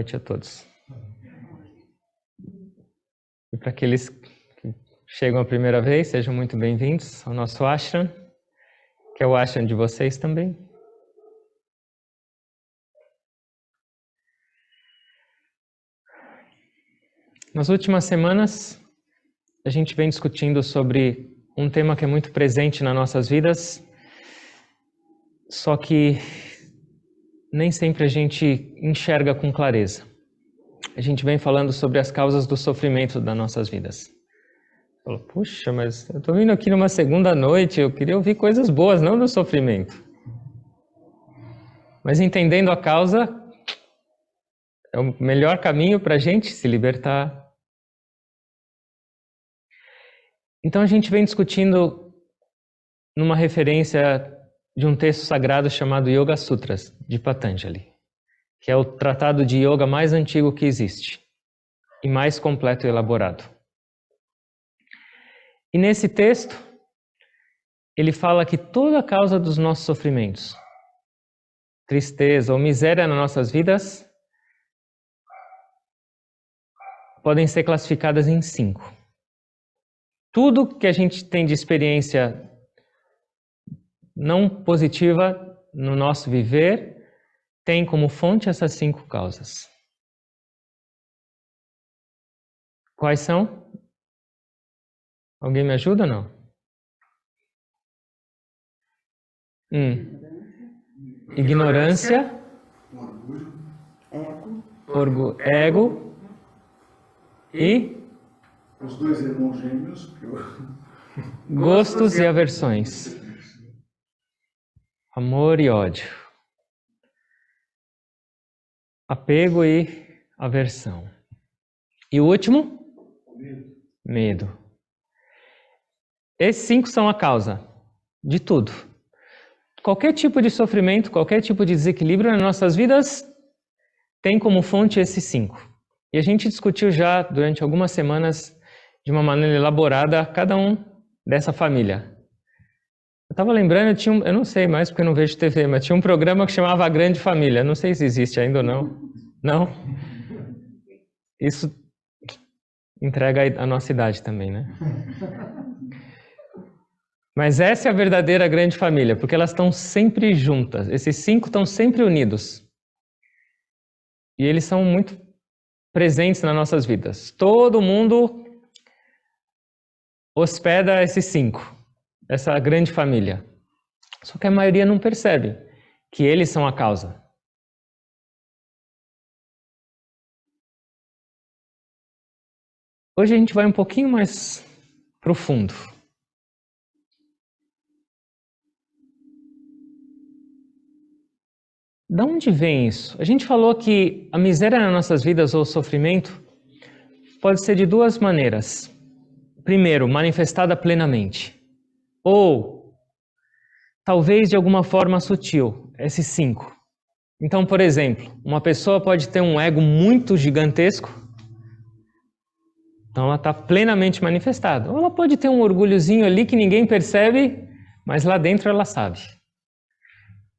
noite a todos. E para aqueles que chegam a primeira vez, sejam muito bem-vindos ao nosso ashram, que é o ashram de vocês também. Nas últimas semanas, a gente vem discutindo sobre um tema que é muito presente nas nossas vidas, só que nem sempre a gente enxerga com clareza. A gente vem falando sobre as causas do sofrimento das nossas vidas. Fala, puxa, mas eu estou vindo aqui numa segunda noite, eu queria ouvir coisas boas, não do sofrimento. Mas entendendo a causa, é o melhor caminho para a gente se libertar. Então a gente vem discutindo numa referência de um texto sagrado chamado Yoga Sutras, de Patanjali, que é o tratado de yoga mais antigo que existe e mais completo e elaborado. E nesse texto, ele fala que toda a causa dos nossos sofrimentos, tristeza ou miséria nas nossas vidas, podem ser classificadas em 5. Tudo que a gente tem de experiência não positiva no nosso viver tem como fonte essas 5 causas. Quais são? Alguém me ajuda ou não? Ignorância, orgulho, ego e os 2 irmãos gêmeos, gostos e aversões. Amor e ódio. Apego e aversão. E o último? Medo. Esses 5 são a causa de tudo. Qualquer tipo de sofrimento, qualquer tipo de desequilíbrio nas nossas vidas tem como fonte esses 5. E a gente discutiu já durante algumas semanas de uma maneira elaborada cada um dessa família. Eu estava lembrando, eu não sei mais porque eu não vejo TV, mas tinha um programa que chamava A Grande Família. Não sei se existe ainda ou não. Não? Isso entrega a nossa idade também, né? Mas essa é a verdadeira grande família, porque elas estão sempre juntas. Esses 5 estão sempre unidos. E eles são muito presentes nas nossas vidas. Todo mundo hospeda esses 5. Essa grande família. Só que a maioria não percebe que eles são a causa. Hoje a gente vai um pouquinho mais profundo. Da onde vem isso? A gente falou que a miséria nas nossas vidas ou o sofrimento pode ser de 2 maneiras. Primeiro, manifestada plenamente. Ou, talvez de alguma forma sutil, esses 5. Então, por exemplo, uma pessoa pode ter um ego muito gigantesco, então ela está plenamente manifestada. Ou ela pode ter um orgulhozinho ali que ninguém percebe, mas lá dentro ela sabe.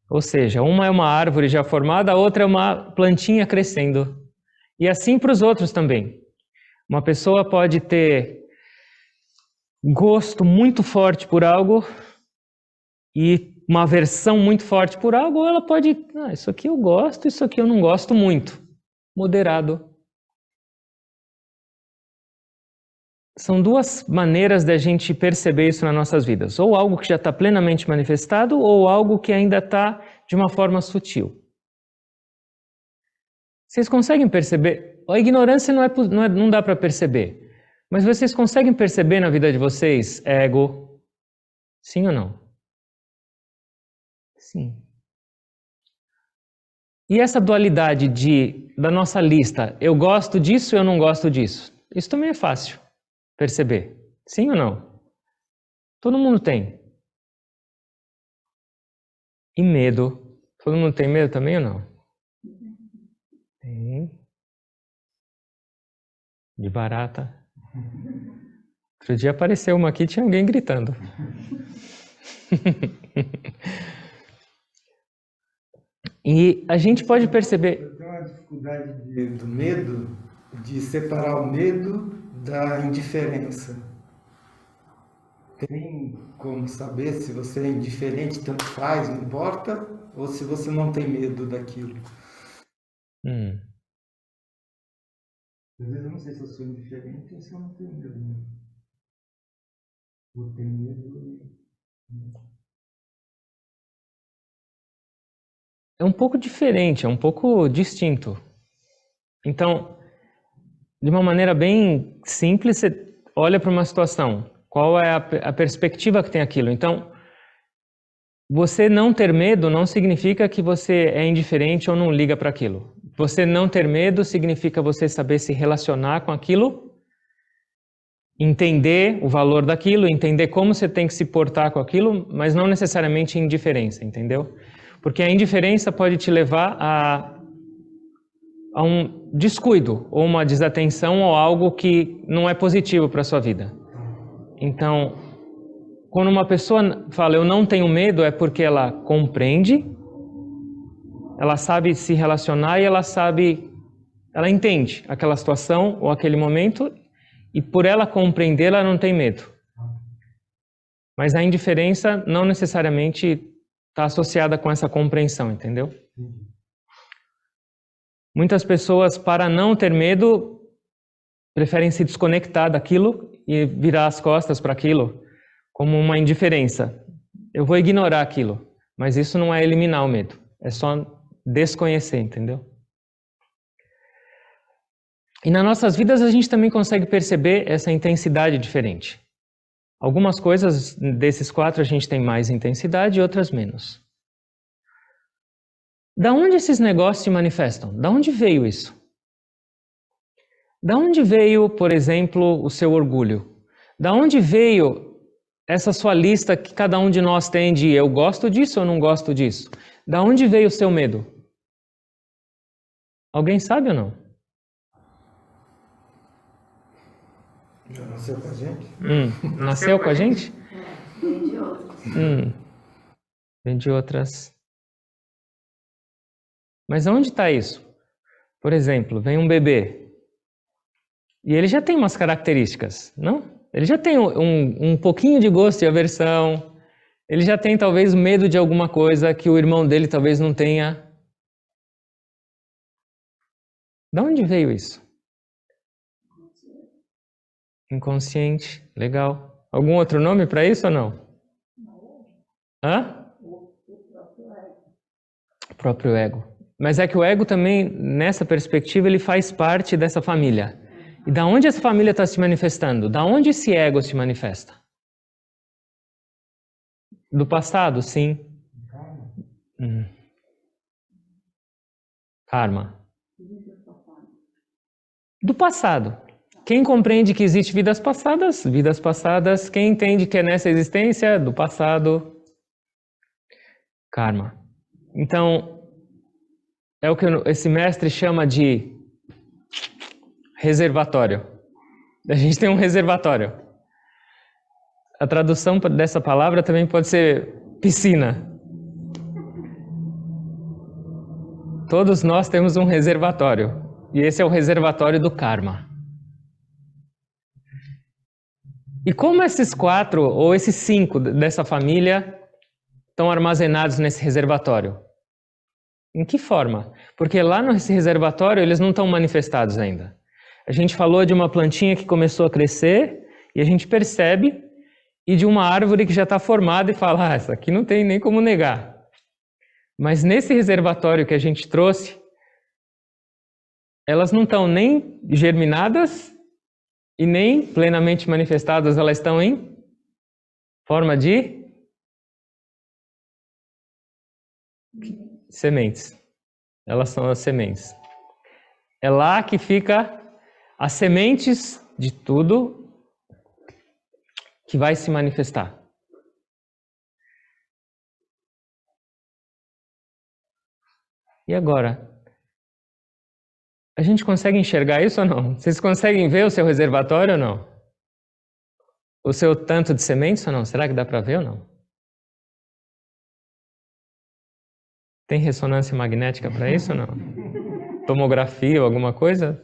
Ou seja, uma é uma árvore já formada, a outra é uma plantinha crescendo. E assim para os outros também. Uma pessoa pode ter gosto muito forte por algo e uma aversão muito forte por algo, ou ela pode, isso aqui eu gosto, isso aqui eu não gosto muito. Moderado. São 2 maneiras da gente perceber isso nas nossas vidas. Ou algo que já está plenamente manifestado, ou algo que ainda está de uma forma sutil. Vocês conseguem perceber? A ignorância não dá para perceber. Mas vocês conseguem perceber na vida de vocês ego? Sim ou não? Sim. E essa dualidade da nossa lista, eu gosto disso, eu não gosto disso. Isso também é fácil perceber. Sim ou não? Todo mundo tem. E medo? Todo mundo tem medo também ou não? Tem. De barata. Outro dia apareceu uma aqui e tinha alguém gritando. E a gente pode perceber... Eu tenho uma dificuldade do medo de separar o medo da indiferença. Tem como saber se você é indiferente, tanto faz, não importa, ou se você não tem medo daquilo? Às vezes eu não sei se eu sou indiferente ou se eu não tenho medo, né? Eu tenho medo. É um pouco diferente, é um pouco distinto. Então, de uma maneira bem simples, você olha para uma situação. Qual é a perspectiva que tem aquilo? Então, você não ter medo não significa que você é indiferente ou não liga para aquilo. Você não ter medo significa você saber se relacionar com aquilo, entender o valor daquilo, entender como você tem que se portar com aquilo, mas não necessariamente indiferença, entendeu? Porque a indiferença pode te levar a um descuido, ou uma desatenção, ou algo que não é positivo para a sua vida. Então, quando uma pessoa fala eu não tenho medo, é porque ela compreende, ela sabe se relacionar e ela entende aquela situação ou aquele momento, e por ela compreender, ela não tem medo. Mas a indiferença não necessariamente está associada com essa compreensão, entendeu? Muitas pessoas, para não ter medo, preferem se desconectar daquilo e virar as costas para aquilo, como uma indiferença. Eu vou ignorar aquilo, mas isso não é eliminar o medo, é só desconhecer, entendeu? E nas nossas vidas a gente também consegue perceber essa intensidade diferente. Algumas coisas desses 4 a gente tem mais intensidade e outras menos. Da onde esses negócios se manifestam? Da onde veio isso? Da onde veio, por exemplo, o seu orgulho? Da onde veio essa sua lista que cada um de nós tem de eu gosto disso ou não gosto disso? Da onde veio o seu medo? Alguém sabe ou não? Nasceu com a gente? Nasceu com a gente? Vem de outros. Vem de outras. Mas onde está isso? Por exemplo, vem um bebê e ele já tem umas características, não? Ele já tem um pouquinho de gosto e aversão, ele já tem talvez medo de alguma coisa que o irmão dele talvez não tenha. De onde veio isso? Inconsciente, legal. Algum outro nome para isso ou não? Hã? O próprio ego. Mas é que o ego também, nessa perspectiva, ele faz parte dessa família. E da onde essa família está se manifestando? Da onde esse ego se manifesta? Do passado, sim. Karma. Do passado. Quem compreende que existe vidas passadas? Vidas passadas. Quem entende que é nessa existência? Do passado. Karma. Então, é o que esse mestre chama de reservatório. A gente tem um reservatório. A tradução dessa palavra também pode ser piscina. Todos nós temos um reservatório. E esse é o reservatório do karma. E como esses 4 ou esses 5 dessa família estão armazenados nesse reservatório? Em que forma? Porque lá nesse reservatório eles não estão manifestados ainda. A gente falou de uma plantinha que começou a crescer e a gente percebe, e de uma árvore que já está formada e fala, essa aqui não tem nem como negar. Mas nesse reservatório que a gente trouxe, elas não estão nem germinadas e nem plenamente manifestadas, elas estão em forma de sementes. Elas são as sementes. É lá que fica as sementes de tudo que vai se manifestar. E agora? A gente consegue enxergar isso ou não? Vocês conseguem ver o seu reservatório ou não? O seu tanto de sementes ou não? Será que dá para ver ou não? Tem ressonância magnética para isso ou não? tomografia ou alguma coisa?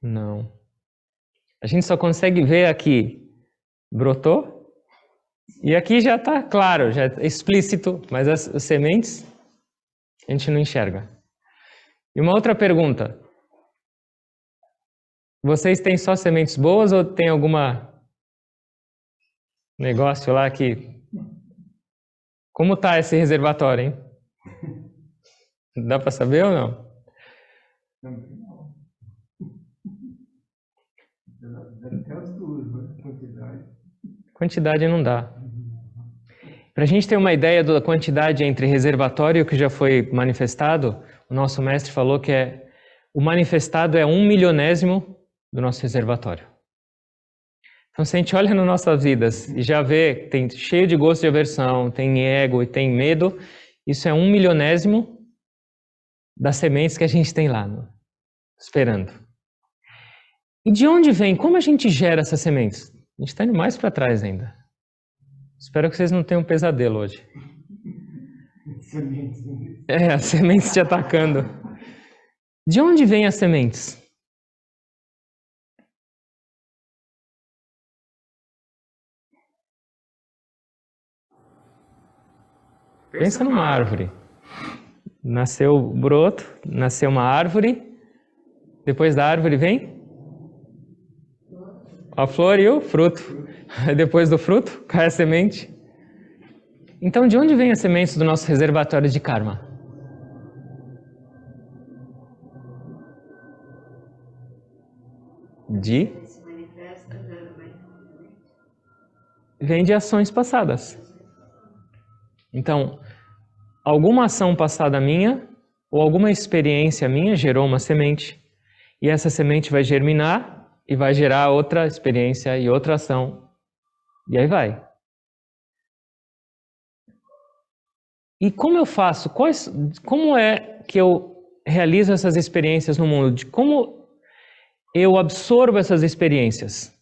Não. A gente só consegue ver aqui, brotou, e aqui já está claro, já é explícito, mas as sementes a gente não enxerga. E uma outra pergunta. Vocês têm só sementes boas ou tem alguma negócio lá que... Como está esse reservatório, hein? Dá para saber ou não? Quantidade não dá. Para a gente ter uma ideia da quantidade entre reservatório que já foi manifestado, o nosso mestre falou que o manifestado é 1/1000º do nosso reservatório. Então, se a gente olha nas nossas vidas e já vê que tem cheio de gosto de aversão, tem ego e tem medo, isso é 1/1000º das sementes que a gente tem lá, esperando. E de onde vem? Como a gente gera essas sementes? A gente está indo mais para trás ainda. Espero que vocês não tenham um pesadelo hoje. As sementes te atacando. De onde vêm as sementes? Pensa numa árvore. Nasceu o broto, nasceu uma árvore. Depois da árvore vem a flor e o fruto. Depois do fruto cai a semente. Então, de onde vêm as sementes do nosso reservatório de karma? Vem de ações passadas. Então, alguma ação passada minha ou alguma experiência minha gerou uma semente. E essa semente vai germinar e vai gerar outra experiência e outra ação. E aí vai. E como eu faço? Como é que eu realizo essas experiências no mundo? Como eu absorvo essas experiências?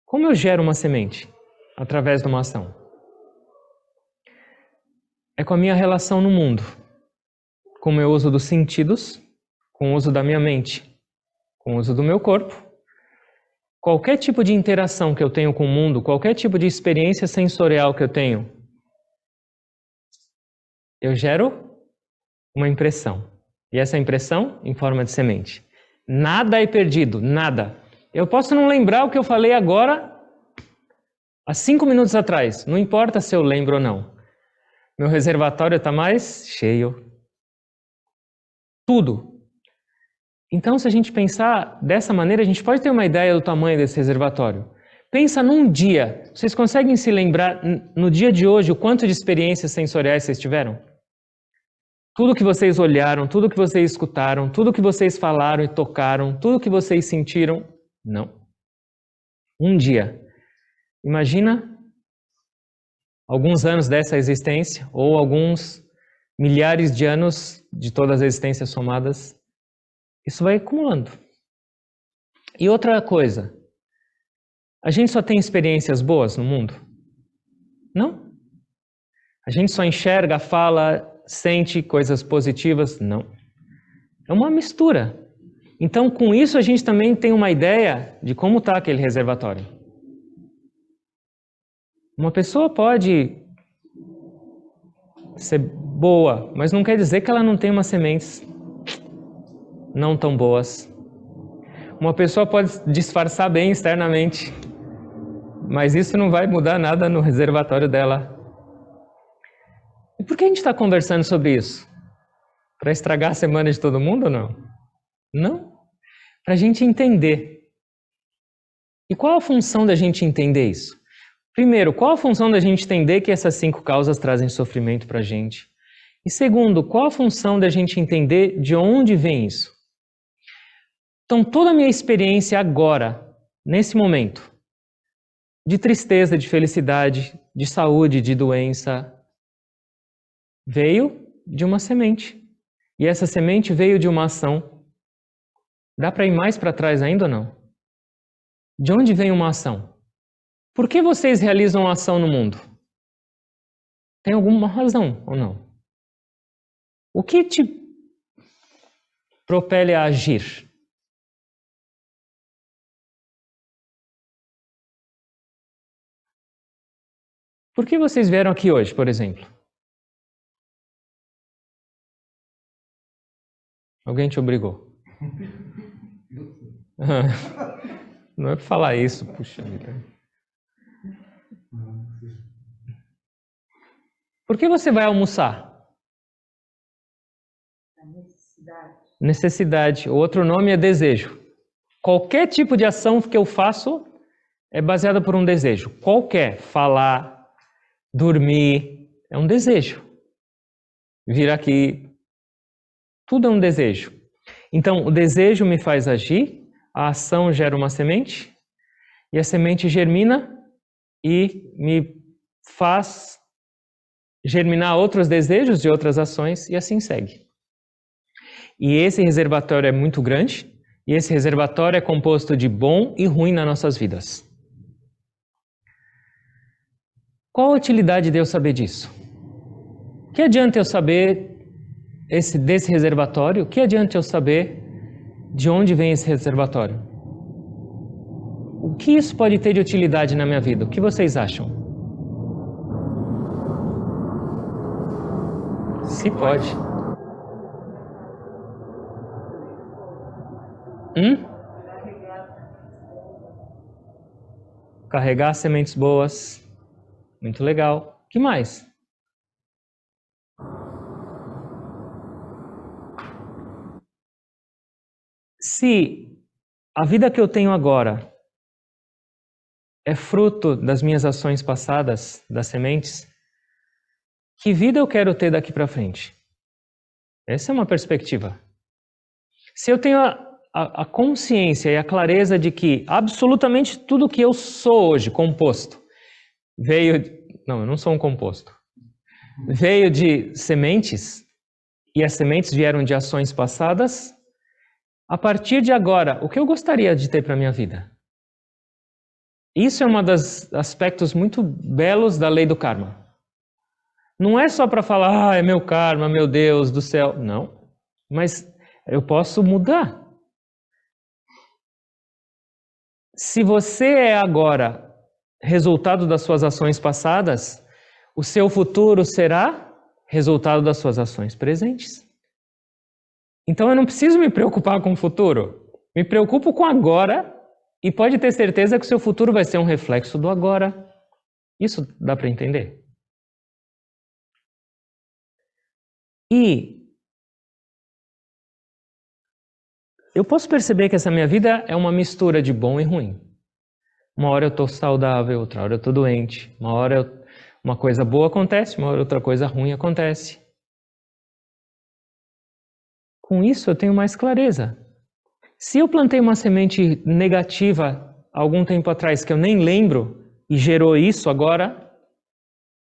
Como eu gero uma semente? Através de uma ação. É com a minha relação no mundo. Com o meu uso dos sentidos, com o uso da minha mente, com o uso do meu corpo. Qualquer tipo de interação que eu tenho com o mundo, qualquer tipo de experiência sensorial que eu tenho, eu gero uma impressão. E essa impressão em forma de semente. Nada é perdido, nada. Eu posso não lembrar o que eu falei agora, há 5 minutos atrás. Não importa se eu lembro ou não. Meu reservatório está mais cheio. Tudo. Então, se a gente pensar dessa maneira, a gente pode ter uma ideia do tamanho desse reservatório. Pensa num dia. Vocês conseguem se lembrar, no dia de hoje, o quanto de experiências sensoriais vocês tiveram? Tudo que vocês olharam, tudo que vocês escutaram, tudo que vocês falaram e tocaram, tudo que vocês sentiram? Não. Um dia. Imagina alguns anos dessa existência, ou alguns milhares de anos de todas as existências somadas. Isso vai acumulando. E outra coisa, a gente só tem experiências boas no mundo? Não. A gente só enxerga, fala, sente coisas positivas? Não. É uma mistura. Então, com isso, a gente também tem uma ideia de como está aquele reservatório. Uma pessoa pode ser boa, mas não quer dizer que ela não tem umas sementes não tão boas. Uma pessoa pode disfarçar bem externamente, mas isso não vai mudar nada no reservatório dela. E por que a gente está conversando sobre isso? Para estragar a semana de todo mundo ou não? Não. Para a gente entender. E qual a função da gente entender isso? Primeiro, qual a função da gente entender que essas 5 causas trazem sofrimento para a gente? E segundo, qual a função da gente entender de onde vem isso? Então, toda a minha experiência agora, nesse momento, de tristeza, de felicidade, de saúde, de doença, veio de uma semente. E essa semente veio de uma ação. Dá para ir mais para trás ainda ou não? De onde vem uma ação? Por que vocês realizam uma ação no mundo? Tem alguma razão ou não? O que te propele a agir? Por que vocês vieram aqui hoje, por exemplo? Alguém te obrigou? Não é para falar isso, puxa vida. Por que você vai almoçar? Necessidade. O outro nome é desejo. Qualquer tipo de ação que eu faço é baseada por um desejo. Qualquer. Falar, dormir, é um desejo. Vir aqui, tudo é um desejo. Então, o desejo me faz agir, a ação gera uma semente, e a semente germina e me faz germinar outros desejos de outras ações, e assim segue. E esse reservatório é muito grande, e esse reservatório é composto de bom e ruim nas nossas vidas. Qual a utilidade de eu saber disso? Que adianta eu saber desse reservatório? Que adianta eu saber de onde vem esse reservatório? O que isso pode ter de utilidade na minha vida? O que vocês acham? Se pode. Carregar sementes boas. Muito legal. O que mais? Se a vida que eu tenho agora é fruto das minhas ações passadas, das sementes, que vida eu quero ter daqui para frente? Essa é uma perspectiva. Se eu tenho a consciência e a clareza de que absolutamente tudo que eu sou hoje, composto, não, eu não sou um composto. Veio de sementes, e as sementes vieram de ações passadas. A partir de agora, o que eu gostaria de ter para a minha vida? Isso é um dos aspectos muito belos da lei do karma. Não é só para falar, é meu karma, meu Deus do céu. Não, mas eu posso mudar. Se você é agora resultado das suas ações passadas, o seu futuro será resultado das suas ações presentes. Então eu não preciso me preocupar com o futuro. Me preocupo com agora e pode ter certeza que o seu futuro vai ser um reflexo do agora. Isso dá para entender? E eu posso perceber que essa minha vida é uma mistura de bom e ruim. Uma hora eu estou saudável, outra hora eu estou doente. Uma hora uma coisa boa acontece, uma hora outra coisa ruim acontece. Com isso eu tenho mais clareza. Se eu plantei uma semente negativa algum tempo atrás que eu nem lembro e gerou isso agora,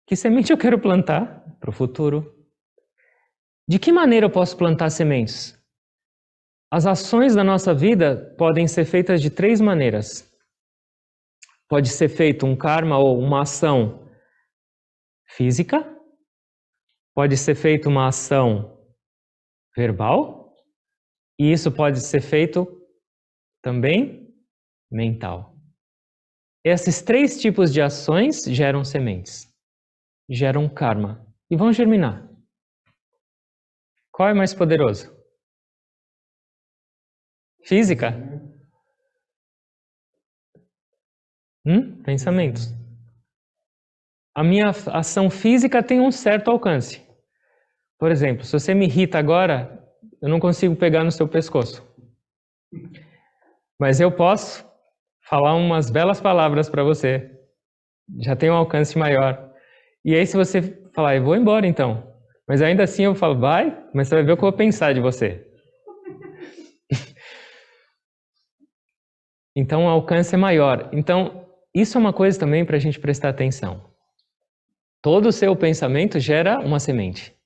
que semente eu quero plantar para o futuro? De que maneira eu posso plantar sementes? As ações da nossa vida podem ser feitas de 3 maneiras. Pode ser feito um karma ou uma ação física, pode ser feita uma ação verbal, e isso pode ser feito também mental. Esses 3 tipos de ações geram sementes, geram karma e vão germinar. Qual é mais poderoso? Física? Pensamentos. A minha ação física tem um certo alcance. Por exemplo, se você me irrita agora, eu não consigo pegar no seu pescoço. Mas eu posso falar umas belas palavras para você. Já tem um alcance maior. E aí se você falar, eu vou embora então. Mas ainda assim eu falo, vai, mas você vai ver o que eu vou pensar de você. Então o alcance é maior. Então isso é uma coisa também para a gente prestar atenção. Todo o seu pensamento gera uma semente.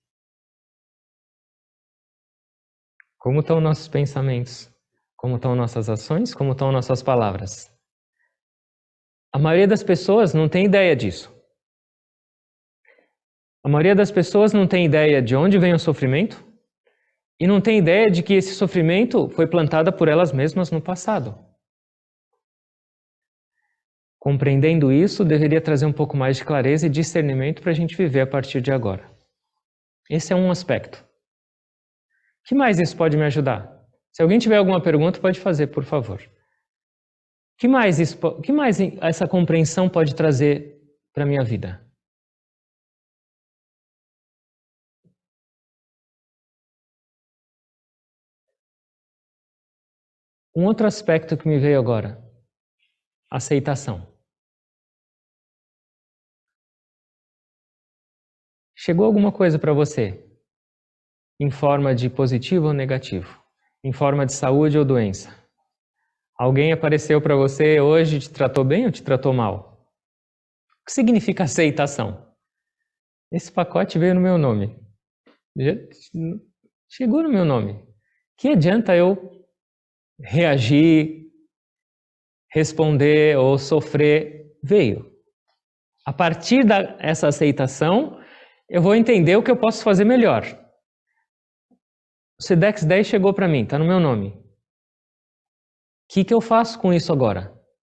Como estão nossos pensamentos? Como estão nossas ações? Como estão nossas palavras? A maioria das pessoas não tem ideia disso. A maioria das pessoas não tem ideia de onde vem o sofrimento, e não tem ideia de que esse sofrimento foi plantado por elas mesmas no passado. Compreendendo isso, deveria trazer um pouco mais de clareza e discernimento para a gente viver a partir de agora. Esse é um aspecto. O que mais isso pode me ajudar? Se alguém tiver alguma pergunta, pode fazer, por favor. O que mais essa compreensão pode trazer para a minha vida? Um outro aspecto que me veio agora. Aceitação. Chegou alguma coisa para você? Em forma de positivo ou negativo? Em forma de saúde ou doença? Alguém apareceu para você hoje e te tratou bem ou te tratou mal? O que significa aceitação? Esse pacote veio no meu nome. Chegou no meu nome. Que adianta eu reagir, responder ou sofrer? Veio. A partir dessa aceitação, eu vou entender o que eu posso fazer melhor. O Sedex 10 chegou para mim, está no meu nome. O que eu faço com isso agora?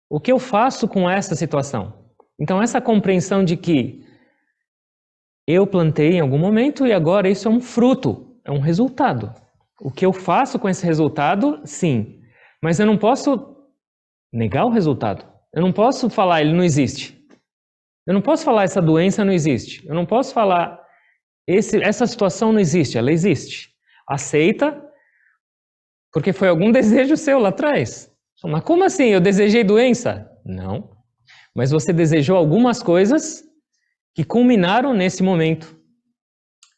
O que eu faço com essa situação? Então, essa compreensão de que eu plantei em algum momento e agora isso é um fruto, é um resultado. O que eu faço com esse resultado, sim. Mas eu não posso negar o resultado. Eu não posso falar, ele não existe. Eu não posso falar, essa doença não existe. Eu não posso falar, essa situação não existe, ela existe. Aceita, porque foi algum desejo seu lá atrás. Mas como assim? Eu desejei doença? Não. Mas você desejou algumas coisas que culminaram nesse momento.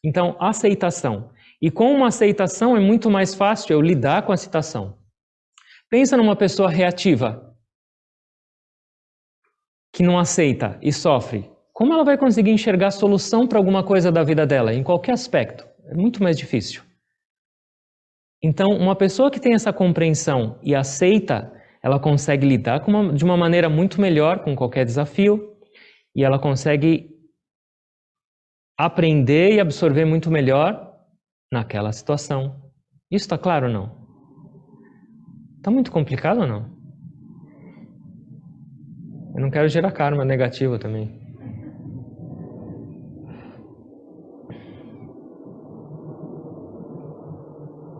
Então, aceitação. E com uma aceitação é muito mais fácil eu lidar com a situação. Pensa numa pessoa reativa, que não aceita e sofre. Como ela vai conseguir enxergar solução para alguma coisa da vida dela, em qualquer aspecto? É muito mais difícil. Então, uma pessoa que tem essa compreensão e aceita, ela consegue lidar de uma maneira muito melhor com qualquer desafio e ela consegue aprender e absorver muito melhor naquela situação. Isso está claro ou não? Está muito complicado ou não? Eu não quero gerar karma negativo também.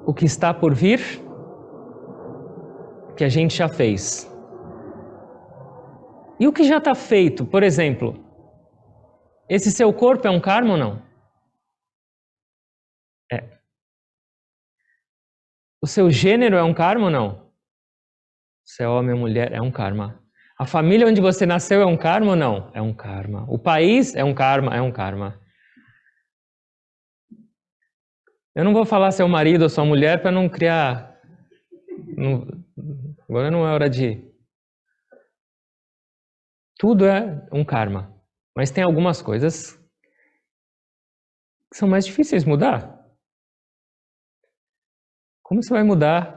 O que está por vir, que a gente já fez. E o que já está feito? Por exemplo, esse seu corpo é um karma ou não? É. O seu gênero é um karma ou não? Se é homem ou mulher, é um karma. A família onde você nasceu é um karma ou não? É um karma. O país é um karma, é um karma. Eu não vou falar seu marido ou sua mulher para não criar... Agora não é hora de... Tudo é um karma. Mas tem algumas coisas que são mais difíceis de mudar. Como você vai mudar?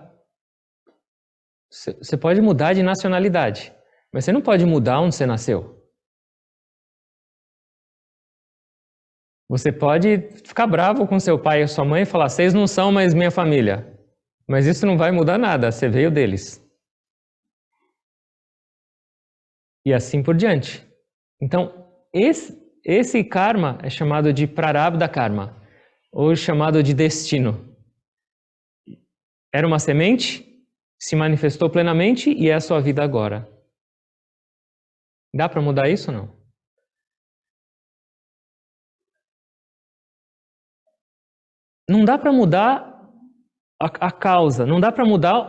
Você pode mudar de nacionalidade, mas você não pode mudar onde você nasceu. Você pode ficar bravo com seu pai e sua mãe e falar, vocês não são mais minha família. Mas isso não vai mudar nada, você veio deles. E assim por diante. Então, esse karma é chamado de prarabdha karma, ou chamado de destino. Era uma semente, se manifestou plenamente e é a sua vida agora. Dá para mudar isso ou não? Não dá para mudar a causa, não dá para mudar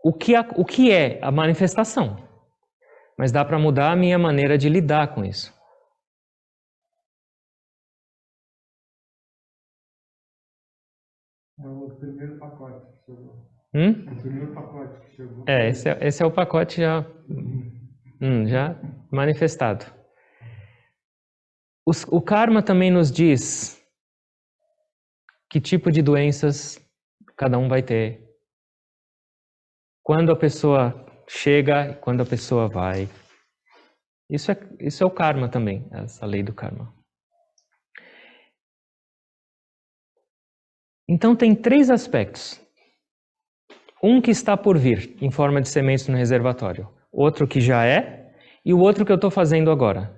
o que é a manifestação, mas dá para mudar a minha maneira de lidar com isso. É o primeiro pacote que chegou. O primeiro pacote que chegou. Esse é o pacote já manifestado. O karma também nos diz que tipo de doenças cada um vai ter. Quando a pessoa chega e quando a pessoa vai. Isso é o karma também, essa lei do karma. Então tem 3 aspectos. Um que está por vir, em forma de sementes no reservatório. Outro que já é, e o outro que eu estou fazendo agora.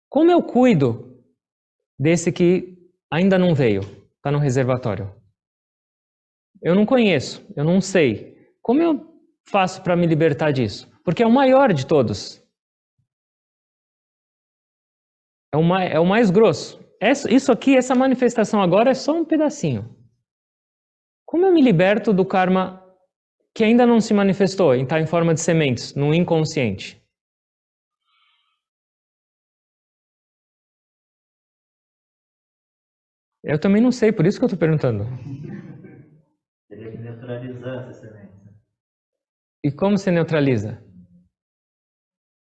Como eu cuido desse que ainda não veio, está no reservatório? Eu não conheço, eu não sei. Como eu faço para me libertar disso? Porque é o maior de todos. É o mais grosso. Isso aqui, essa manifestação agora é só um pedacinho. Como eu me liberto do karma que ainda não se manifestou, está em forma de sementes, no inconsciente? Eu também não sei, por isso que eu estou perguntando. Teria que neutralizar essas sementes. E como se neutraliza?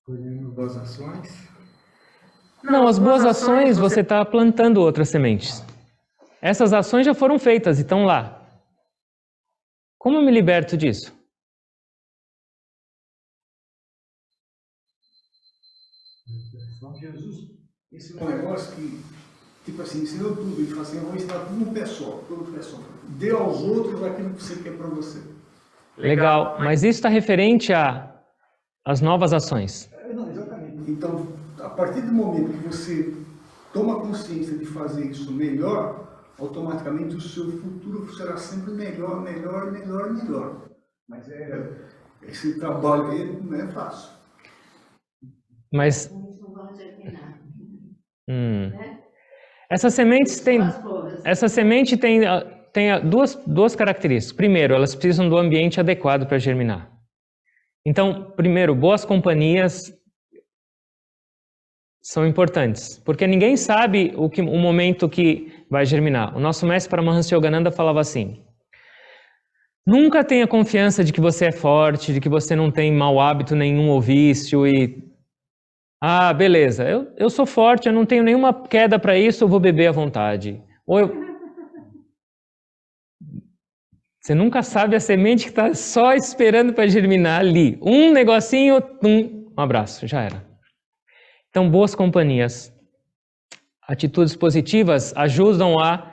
Colhendo boas ações. Não, as boas ações você está plantando outras sementes. Essas ações já foram feitas e estão lá. Como eu me liberto disso? Jesus ensinou um negócio que, tipo assim, ensinou tudo. Ele falou assim, eu vou ensinar tudo no pé só, todo pé só. Dê aos outros aquilo que você quer para você. Legal, mas isso está referente às novas ações. Não, exatamente. Então, a partir do momento que você toma consciência de fazer isso melhor, automaticamente o seu futuro será sempre melhor, melhor, melhor, melhor. Mas esse trabalho aí não é fácil. Mas Uns não vão germinar, né? essa semente tem duas características. Primeiro, elas precisam do ambiente adequado para germinar. Então, primeiro, boas companhias são importantes, porque ninguém sabe o momento que vai germinar. O nosso mestre Paramahansa Yogananda falava assim: nunca tenha confiança de que você é forte, de que você não tem mau hábito nenhum ou vício e beleza, eu sou forte, eu não tenho nenhuma queda para isso, eu vou beber à vontade. Você nunca sabe a semente que está só esperando para germinar ali. Um negocinho, um abraço, já era. Então, boas companhias, atitudes positivas ajudam a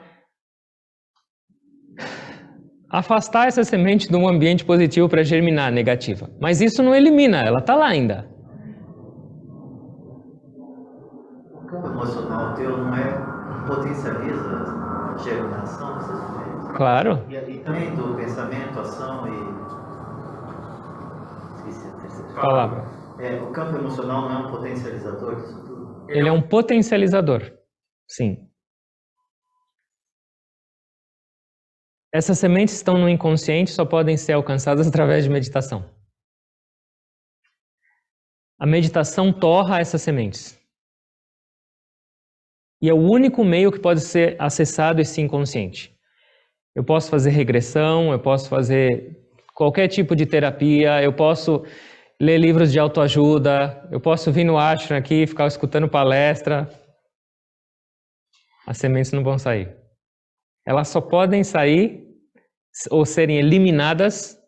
afastar essa semente de um ambiente positivo para germinar negativa. Mas isso não elimina, ela está lá ainda. O campo emocional teu não potencializa a germinação dessas sementes? Claro. E também do pensamento, ação e... Esqueci a terceira Palavra. O campo emocional não é um potencializador disso tudo? Ele é um potencializador, sim. Essas sementes estão no inconsciente, só podem ser alcançadas através de meditação. A meditação torra essas sementes. E é o único meio que pode ser acessado esse inconsciente. Eu posso fazer regressão, eu posso fazer qualquer tipo de terapia, eu posso ler livros de autoajuda, eu posso vir no ashram aqui e ficar escutando palestra. As sementes não vão sair. Elas só podem sair ou serem eliminadas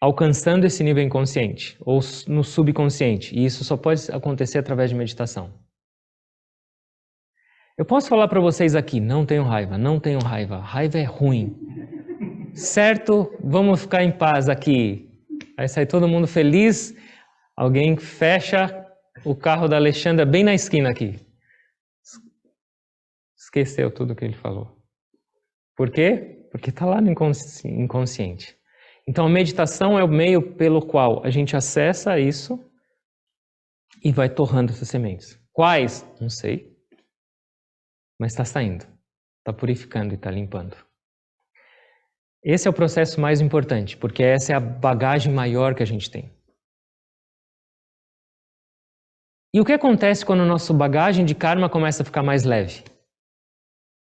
alcançando esse nível inconsciente ou no subconsciente. E isso só pode acontecer através de meditação. Eu posso falar para vocês aqui, não tenham raiva, não tenham raiva. Raiva é ruim. Certo? Vamos ficar em paz aqui. Vai sair todo mundo feliz. Alguém fecha o carro da Alexandra bem na esquina aqui. Esqueceu tudo que ele falou. Por quê? Porque está lá no inconsciente. Então a meditação é o meio pelo qual a gente acessa isso e vai torrando essas sementes. Quais? Não sei. Mas está saindo. Está purificando e está limpando. Esse é o processo mais importante, porque essa é a bagagem maior que a gente tem. E o que acontece quando a nossa bagagem de karma começa a ficar mais leve?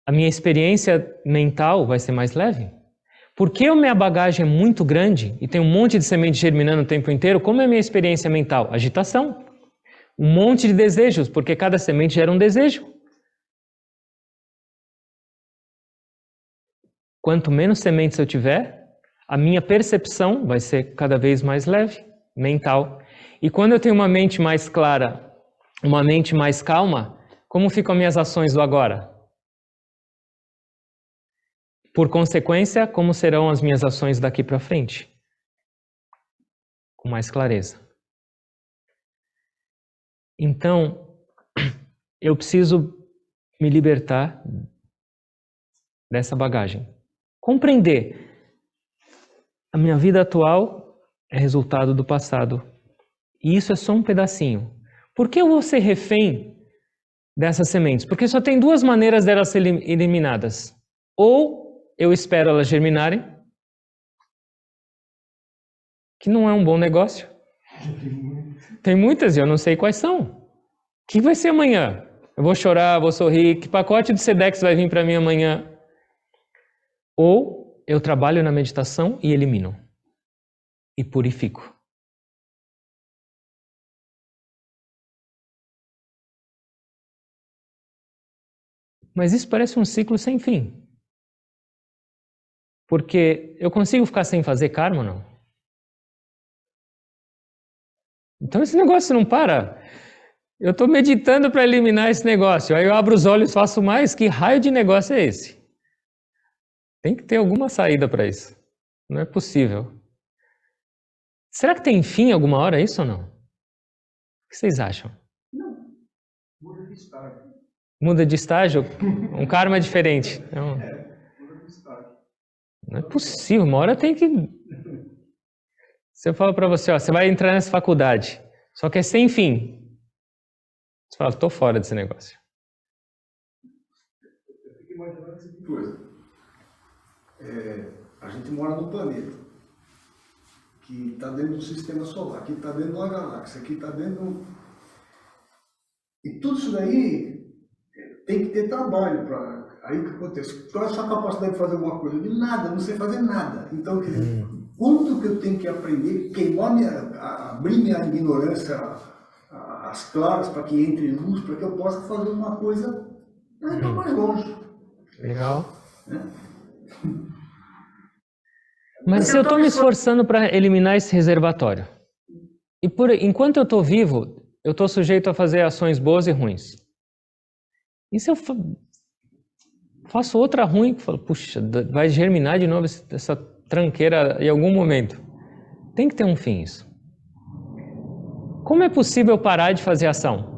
A minha experiência mental vai ser mais leve? Porque a minha bagagem é muito grande e tem um monte de semente germinando o tempo inteiro, como é a minha experiência mental? Agitação. Um monte de desejos, porque cada semente gera um desejo. Quanto menos sementes eu tiver, a minha percepção vai ser cada vez mais leve, mental. E quando eu tenho uma mente mais clara, uma mente mais calma, como ficam as minhas ações do agora? Por consequência, como serão as minhas ações daqui para frente? Com mais clareza. Então, eu preciso me libertar dessa bagagem. Compreender. A minha vida atual é resultado do passado. E isso é só um pedacinho. Por que eu vou ser refém dessas sementes? Porque só tem duas maneiras delas serem eliminadas. Ou eu espero elas germinarem, que não é um bom negócio. Tem muitas e eu não sei quais são. O que vai ser amanhã? Eu vou chorar, vou sorrir. Que pacote de Sedex vai vir para mim amanhã? Ou eu trabalho na meditação e elimino. E purifico. Mas isso parece um ciclo sem fim. Porque eu consigo ficar sem fazer karma ou não? Então esse negócio não para. Eu estou meditando para eliminar esse negócio. Aí eu abro os olhos e faço mais. Que raio de negócio é esse? Tem que ter alguma saída para isso. Não é possível. Será que tem fim alguma hora isso ou não? O que vocês acham? Não. Muda de estágio. Muda de estágio? Um karma diferente. Muda de estágio. Não é possível. Uma hora tem que... Se eu falo para você, ó, você vai entrar nessa faculdade, só que é sem fim. Você fala, tô fora desse negócio. Eu fico imaginando a seguinte coisa. A gente mora num planeta que está dentro do sistema solar, que está dentro de uma galáxia, que está dentro... E tudo isso daí tem que ter trabalho para... Aí o que acontece? Qual é a sua capacidade de fazer alguma coisa? De nada, não sei fazer nada. Então, quer dizer, quanto que eu tenho que aprender, queimar abrir minha ignorância às claras para que entre luz, para que eu possa fazer uma coisa mais longe. Legal. Mas se eu estou me esforçando para eliminar esse reservatório, e enquanto eu estou vivo, eu estou sujeito a fazer ações boas e ruins. E se eu faço outra ruim, que falo, puxa, vai germinar de novo essa tranqueira em algum momento. Tem que ter um fim isso. Como é possível parar de fazer ação?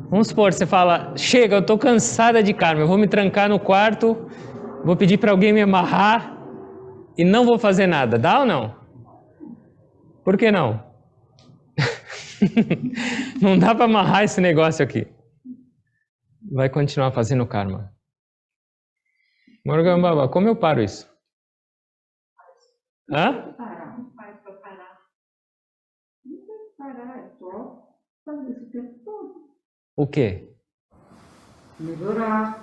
Vamos supor, você fala, chega, eu estou cansada de karma, eu vou me trancar no quarto, vou pedir para alguém me amarrar e não vou fazer nada. Dá ou não? Por que não? Não dá para amarrar esse negócio aqui. Vai continuar fazendo karma. Morgan Baba, como eu paro isso? Hã? Parar, não faz para parar. Não tem que parar, é só fazer isso o tempo todo. O quê? Melhorar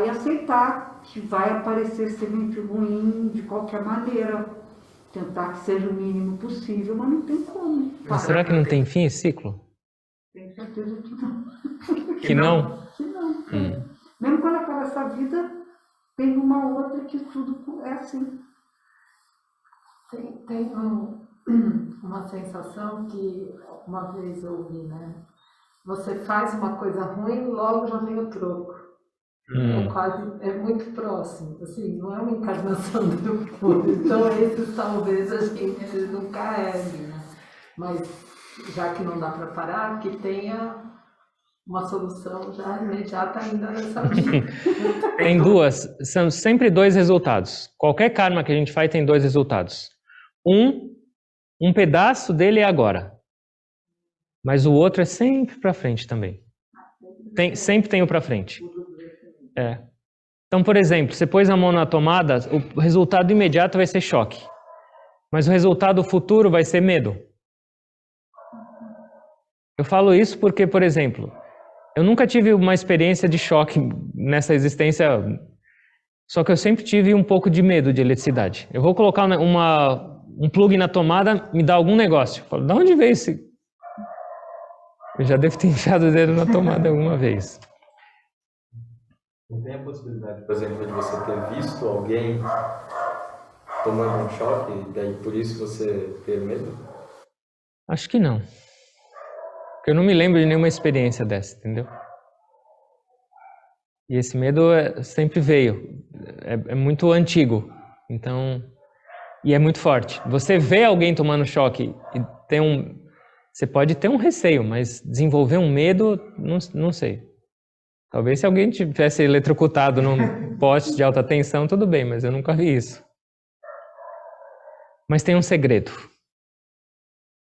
e aceitar que vai aparecer semente ruim de qualquer maneira. Tentar que seja o mínimo possível, mas não tem como. Mas será que não tem fim esse ciclo? Tenho certeza que não. Que não? Que não. Mesmo quando acaba essa vida, tem uma outra que tudo é assim. Tem uma sensação que uma vez eu ouvi, né? Você faz uma coisa ruim, logo já vem o troco. É muito próximo, assim, não é uma encarnação do futuro. Então esses talvez a gente não carregue, né? Mas já que não dá para parar, que tenha uma solução já imediata ainda nessa vida. Tem duas, são sempre dois resultados. Qualquer karma que a gente faz tem dois resultados. Um pedaço dele é agora, mas o outro é sempre para frente também. Sempre tem o para frente. Então, por exemplo, você pôs a mão na tomada, o resultado imediato vai ser choque, mas o resultado futuro vai ser medo. Eu falo isso porque, por exemplo, eu nunca tive uma experiência de choque nessa existência, só que eu sempre tive um pouco de medo de eletricidade. Eu vou colocar um plug na tomada, me dá algum negócio. Eu falo, de onde veio esse? Eu já devo ter enfiado o dedo na tomada alguma vez. Não tem a possibilidade, por exemplo, de você ter visto alguém tomando um choque e daí por isso você ter medo? Acho que não. Porque eu não me lembro de nenhuma experiência dessa, entendeu? E esse medo sempre veio, é muito antigo, então, e é muito forte. Você vê alguém tomando choque e você pode ter um receio, mas desenvolver um medo, não sei. Talvez se alguém tivesse eletrocutado num poste de alta tensão, tudo bem, mas eu nunca vi isso. Mas tem um segredo.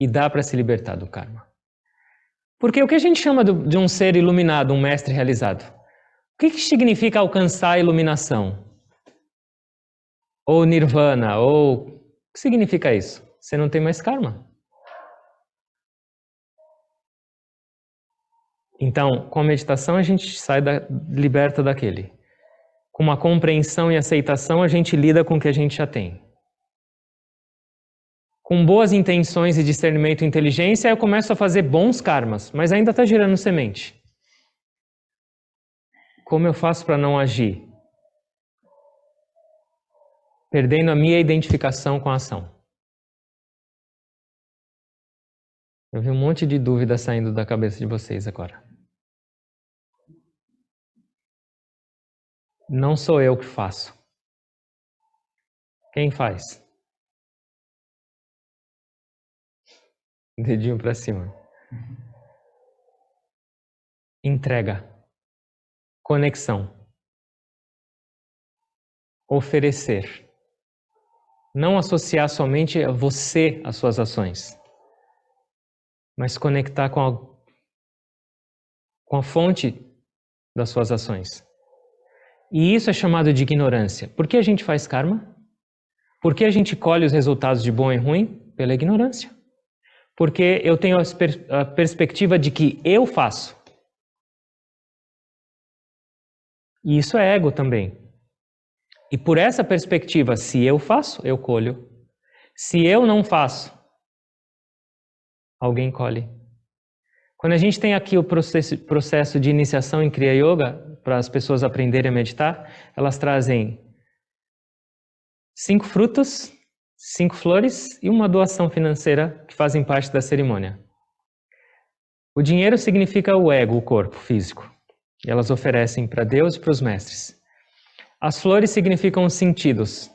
E dá para se libertar do karma. Porque o que a gente chama de um ser iluminado, um mestre realizado? O que significa alcançar a iluminação? Ou nirvana, ou... O que significa isso? Você não tem mais karma. Então, com a meditação a gente liberta daquele. Com uma compreensão e aceitação a gente lida com o que a gente já tem. Com boas intenções e discernimento e inteligência eu começo a fazer bons karmas, mas ainda está gerando semente. Como eu faço para não agir? Perdendo a minha identificação com a ação. Eu vi um monte de dúvida saindo da cabeça de vocês agora. Não sou eu que faço. Quem faz? Dedinho para cima. Entrega. Conexão. Oferecer. Não associar somente a você as suas ações, mas conectar com a fonte das suas ações. E isso é chamado de ignorância. Por que a gente faz karma? Por que a gente colhe os resultados de bom e ruim? Pela ignorância. Porque eu tenho a perspectiva de que eu faço. E isso é ego também. E por essa perspectiva, se eu faço, eu colho. Se eu não faço, alguém colhe. Quando a gente tem aqui o processo de iniciação em Kriya Yoga, para as pessoas aprenderem a meditar, elas trazem 5 frutas, 5 flores e uma doação financeira que fazem parte da cerimônia. O dinheiro significa o ego, o corpo físico. E elas oferecem para Deus e para os mestres. As flores significam os sentidos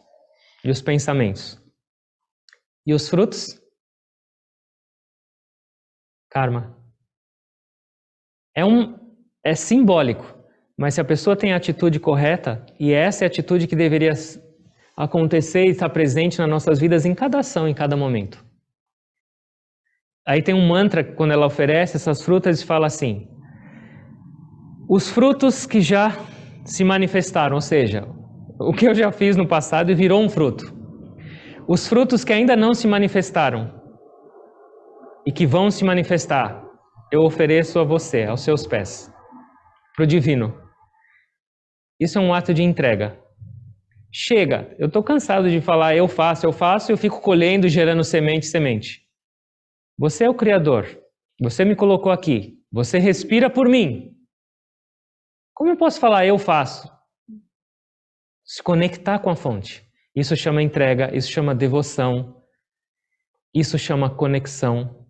e os pensamentos. E os frutos? Karma. É simbólico, mas se a pessoa tem a atitude correta, e essa é a atitude que deveria acontecer e estar presente nas nossas vidas em cada ação, em cada momento. Aí tem um mantra, quando ela oferece essas frutas, e fala assim: os frutos que já se manifestaram, ou seja, o que eu já fiz no passado e virou um fruto. Os frutos que ainda não se manifestaram e que vão se manifestar, eu ofereço a você, aos seus pés, para o divino. Isso é um ato de entrega. Chega, eu estou cansado de falar eu faço, e eu fico colhendo, gerando semente. Você é o Criador, você me colocou aqui, você respira por mim. Como eu posso falar eu faço? Se conectar com a fonte. Isso chama entrega, isso chama devoção, isso chama conexão.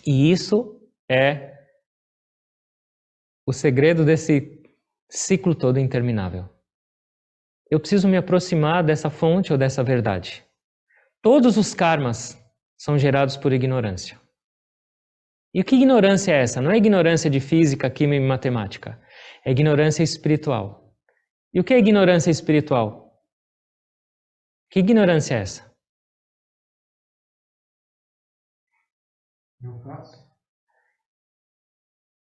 E isso é o segredo desse ciclo todo interminável. Eu preciso me aproximar dessa fonte ou dessa verdade. Todos os karmas são gerados por ignorância. E que ignorância é essa? Não é ignorância de física, química e matemática. É ignorância espiritual. E o que é ignorância espiritual? Que ignorância é essa? Eu faço.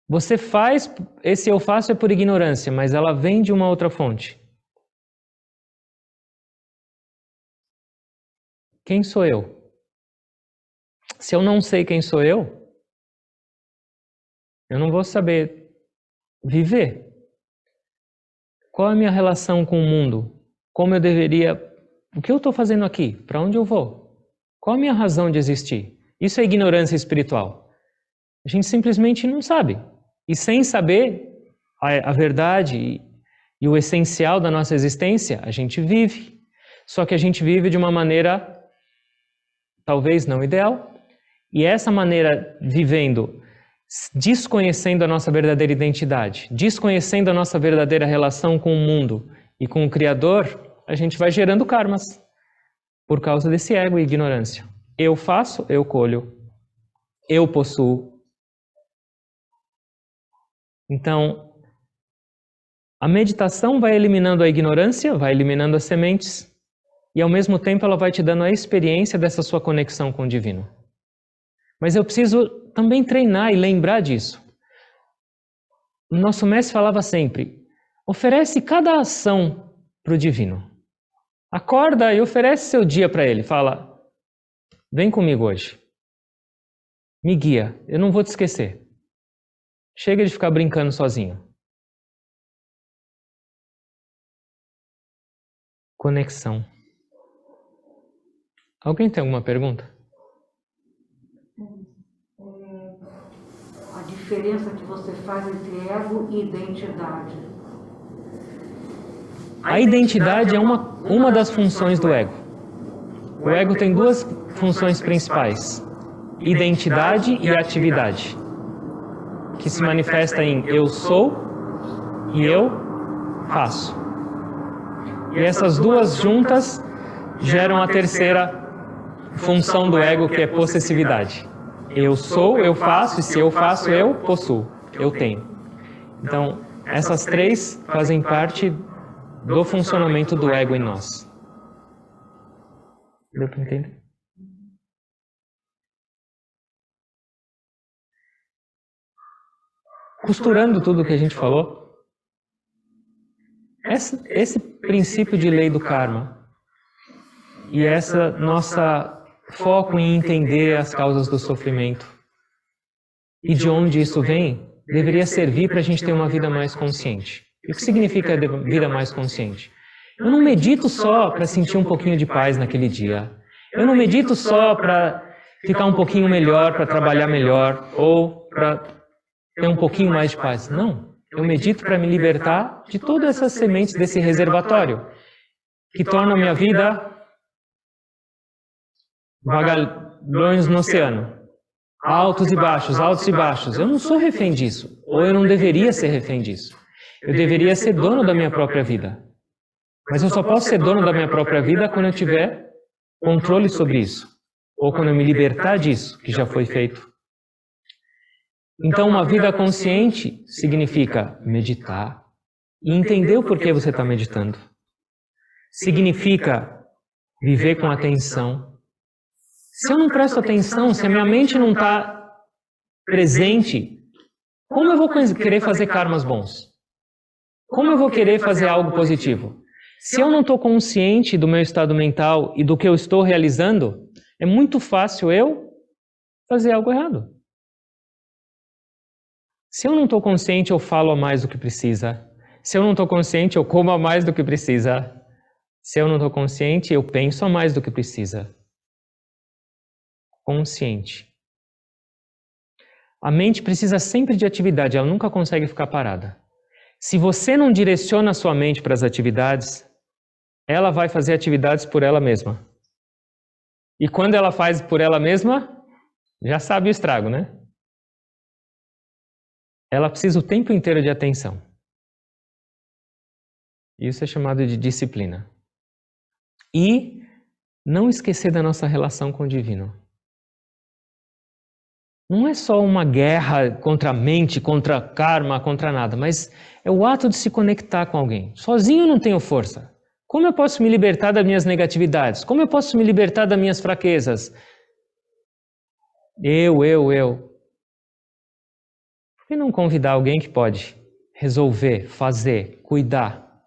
Você faz, esse eu faço é por ignorância, mas ela vem de uma outra fonte. Quem sou eu? Se eu não sei quem sou eu não vou saber viver. Qual é a minha relação com o mundo? Como eu deveria... O que eu estou fazendo aqui? Para onde eu vou? Qual a minha razão de existir? Isso é ignorância espiritual. A gente simplesmente não sabe. E sem saber a verdade e o essencial da nossa existência, a gente vive. Só que a gente vive de uma maneira talvez não ideal. E essa maneira, vivendo desconhecendo a nossa verdadeira identidade, desconhecendo a nossa verdadeira relação com o mundo e com o Criador, a gente vai gerando karmas por causa desse ego e ignorância. Eu faço, eu colho. Eu possuo. Então, a meditação vai eliminando a ignorância, vai eliminando as sementes, e ao mesmo tempo ela vai te dando a experiência dessa sua conexão com o divino. Mas eu preciso também treinar e lembrar disso. O nosso mestre falava sempre, oferece cada ação para o divino. Acorda e oferece seu dia para ele. Fala, vem comigo hoje. Me guia, eu não vou te esquecer. Chega de ficar brincando sozinho. Conexão. Alguém tem alguma pergunta? A diferença que você faz entre ego e identidade. A identidade é uma das funções do ego. O ego tem duas funções principais: identidade e atividade, que se manifesta em eu sou e eu faço. E essas duas juntas geram a terceira função do ego, que é possessividade. Eu sou, eu faço, e se eu faço, eu possuo, eu tenho. Então, essas três fazem parte do funcionamento do ego em nós. Deu para entender? Costurando tudo o que a gente falou, esse princípio de lei do karma e essa nossa foco em entender as causas do sofrimento e de onde isso vem, deveria servir para a gente ter uma vida mais consciente. E o que significa vida mais consciente? Eu não medito só para sentir um pouquinho de paz naquele dia. Eu não medito só para ficar um pouquinho melhor, para trabalhar melhor ou para ter um pouquinho mais de paz. Não. Eu medito para me libertar de todas essas sementes desse reservatório que tornam a minha vida vagalhões no oceano. Altos e baixos, altos e baixos. Eu não sou refém disso. Ou eu não deveria ser refém disso. Eu deveria ser dono da minha própria vida. Mas eu só posso ser dono da minha própria vida quando eu tiver controle sobre isso. Ou quando eu me libertar disso, que já foi feito. Então, uma vida consciente significa meditar e entender o porquê você está meditando. Significa viver com atenção. Se eu não presto atenção, se a minha mente não está presente, como eu vou querer fazer karmas bons? Como eu vou querer fazer algo positivo? Se eu não estou consciente do meu estado mental e do que eu estou realizando, é muito fácil eu fazer algo errado. Se eu não estou consciente, eu falo a mais do que precisa. Se eu não estou consciente, eu como a mais do que precisa. Se eu não estou consciente, eu penso a mais do que precisa. Consciente. A mente precisa sempre de atividade, ela nunca consegue ficar parada. Se você não direciona a sua mente para as atividades, ela vai fazer atividades por ela mesma. E quando ela faz por ela mesma, já sabe o estrago, né? Ela precisa o tempo inteiro de atenção. Isso é chamado de disciplina. E não esquecer da nossa relação com o divino. Não é só uma guerra contra a mente, contra karma, contra nada, mas é o ato de se conectar com alguém. Sozinho eu não tenho força. Como eu posso me libertar das minhas negatividades? Como eu posso me libertar das minhas fraquezas? Eu. Por que não convidar alguém que pode resolver, fazer, cuidar,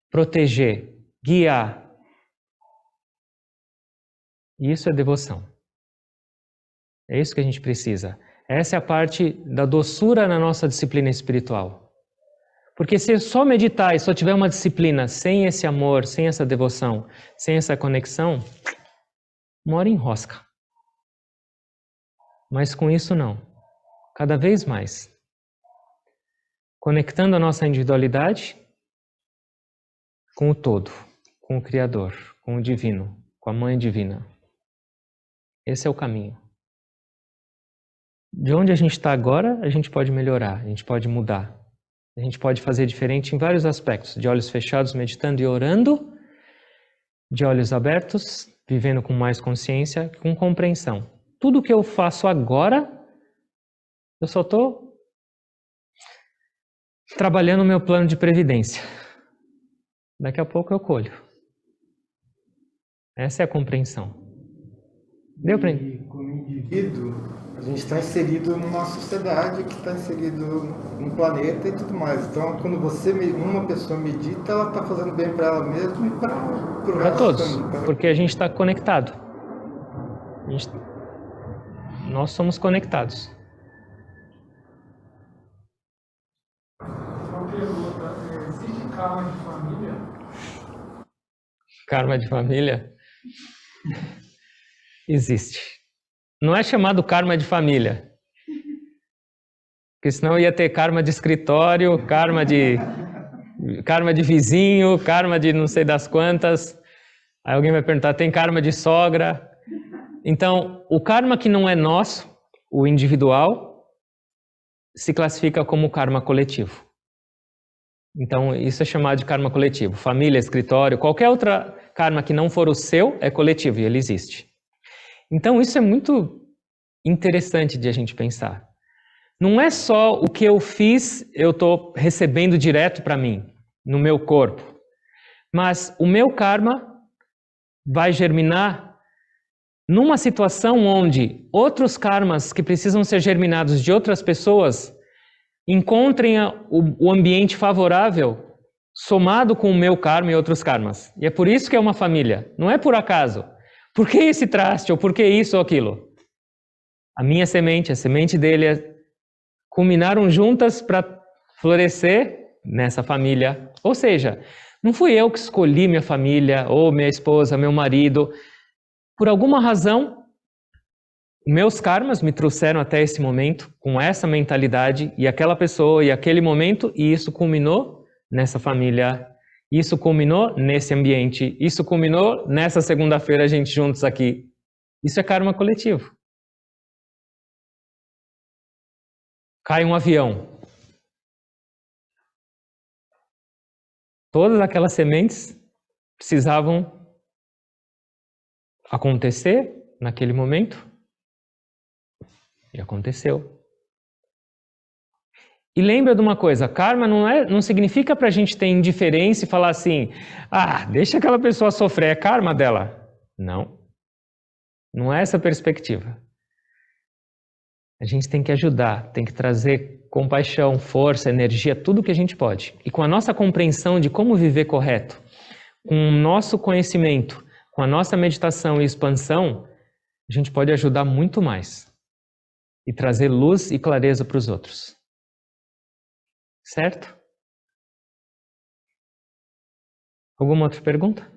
proteger, guiar? Isso é devoção. É isso que a gente precisa. Essa é a parte da doçura na nossa disciplina espiritual. Porque se eu só meditar e só tiver uma disciplina sem esse amor, sem essa devoção, sem essa conexão, mora em rosca. Mas com isso não. Cada vez mais. Conectando a nossa individualidade com o todo, com o Criador, com o Divino, com a Mãe Divina. Esse é o caminho. de onde a gente está agora, a gente pode melhorar, a gente pode mudar. A gente pode fazer diferente em vários aspectos, de olhos fechados, meditando e orando, de olhos abertos, vivendo com mais consciência, com compreensão. Tudo que eu faço agora, eu só estou trabalhando o meu plano de previdência. Daqui a pouco eu colho. Essa é a compreensão. Deu para E como indivíduo, a gente está inserido numa sociedade que está inserido num planeta e tudo mais. Então, quando uma pessoa medita, ela está fazendo bem para ela mesma e para o resto todos, também. porque a gente está conectado. Nós somos conectados. Uma pergunta, existe karma de família? Karma de família? Existe. Não é chamado karma de família. Porque senão ia ter karma de escritório, karma de vizinho, karma de não sei das quantas. Aí alguém vai perguntar, tem karma de sogra? Então, o karma que não é nosso, o individual, se classifica como karma coletivo. Então, isso é chamado de karma coletivo. Família, escritório, qualquer outra karma que não for o seu, é coletivo e ele existe. Então, isso é muito interessante de a gente pensar. Não é só o que eu fiz, eu estou recebendo direto para mim, no meu corpo. Mas o meu karma vai germinar numa situação onde outros karmas que precisam ser germinados de outras pessoas encontrem o ambiente favorável somado com o meu karma e outros karmas. E é por isso que é uma família. Não é por acaso. Por que esse traste? Ou por que isso ou aquilo? A minha semente, a semente dele culminaram juntas para florescer nessa família. Ou seja, não fui eu que escolhi minha família, ou minha esposa, meu marido. Por alguma razão, meus karmas me trouxeram até esse momento, com essa mentalidade, e aquela pessoa, e aquele momento, e isso culminou nessa família. Isso culminou nesse ambiente. Isso culminou nessa segunda-feira, a gente juntos aqui. Isso é karma coletivo. Cai um avião. Todas aquelas sementes precisavam acontecer naquele momento. E aconteceu. E lembra de uma coisa, karma não significa para a gente ter indiferença e falar assim, deixa aquela pessoa sofrer, é karma dela. Não. Não é essa a perspectiva. A gente tem que ajudar, tem que trazer compaixão, força, energia, tudo que a gente pode. E com a nossa compreensão de como viver correto, com o nosso conhecimento, com a nossa meditação e expansão, a gente pode ajudar muito mais. E trazer luz e clareza para os outros. Certo? Alguma outra pergunta?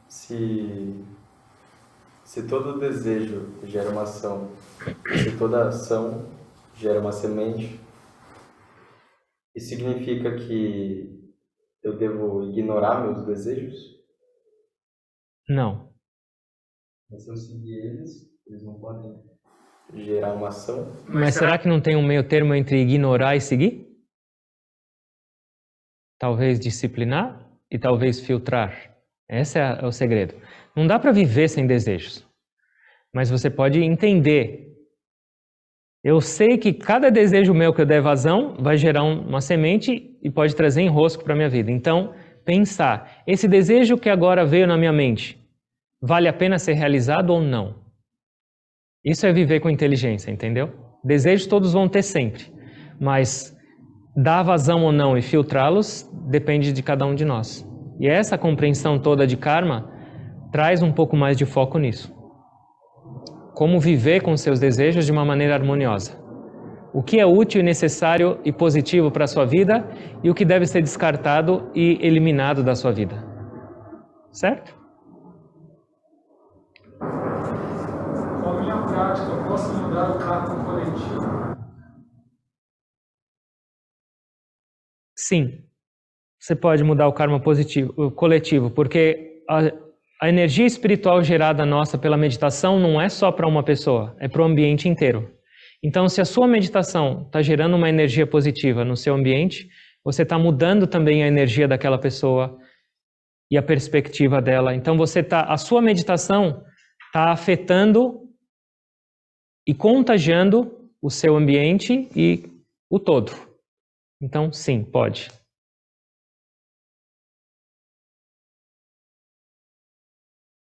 Se todo desejo gera uma ação, se toda ação gera uma semente, isso significa que eu devo ignorar meus desejos? Não. Mas se eu seguir eles não podem gerar uma ação. Mas será que não tem um meio termo entre ignorar e seguir? Talvez disciplinar e talvez filtrar. Esse é o segredo. Não dá para viver sem desejos. Mas você pode entender. Eu sei que cada desejo meu que eu der vazão vai gerar uma semente e pode trazer enrosco para a minha vida. Então, pensar. Esse desejo que agora veio na minha mente, vale a pena ser realizado ou não? Isso é viver com inteligência, entendeu? Desejos todos vão ter sempre, mas dar vazão ou não e filtrá-los depende de cada um de nós. E essa compreensão toda de karma traz um pouco mais de foco nisso. Como viver com seus desejos de uma maneira harmoniosa. O que é útil e necessário e positivo para a sua vida e o que deve ser descartado e eliminado da sua vida. Certo? Com a minha prática, eu posso mudar o karma coletivo? Sim. Você pode mudar o karma coletivo, porque a energia espiritual gerada nossa pela meditação não é só para uma pessoa, é para o ambiente inteiro. Então, se a sua meditação está gerando uma energia positiva no seu ambiente, você está mudando também a energia daquela pessoa e a perspectiva dela. Então, a sua meditação está afetando e contagiando o seu ambiente e o todo. Então, sim, pode.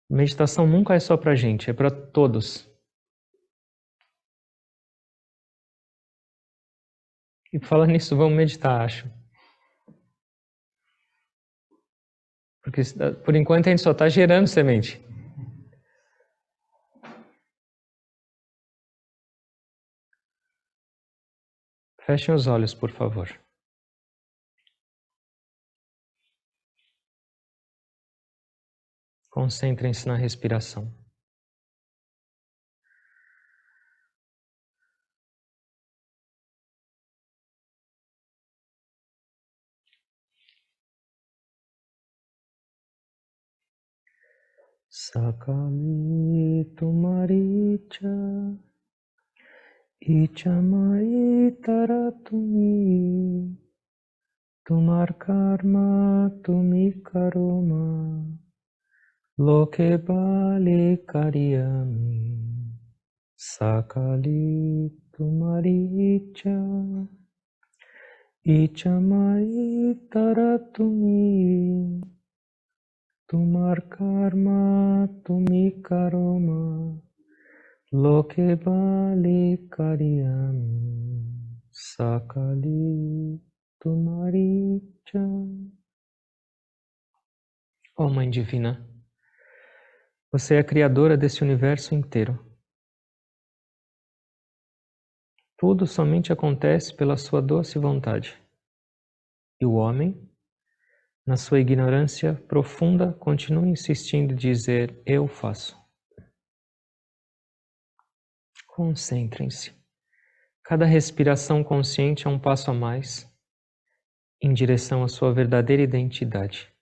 Meditação nunca é só para a gente, é para todos. E falando nisso, vamos meditar, acho. Porque por enquanto a gente só está gerando semente. Fechem os olhos, por favor. Concentrem-se na respiração. Sakali tumaricha ichamai taratumi tumar karma tumi karoma loke bali karyami sakali tumaricha ichamai taratumi tumar karma tumi karoma loke bali karyami sakali tumaricha. Ó Mãe Divina, você é a criadora desse universo inteiro. Tudo somente acontece pela sua doce vontade. E o homem, na sua ignorância profunda, continua insistindo em dizer, eu faço. Concentrem-se. Cada respiração consciente é um passo a mais em direção à sua verdadeira identidade.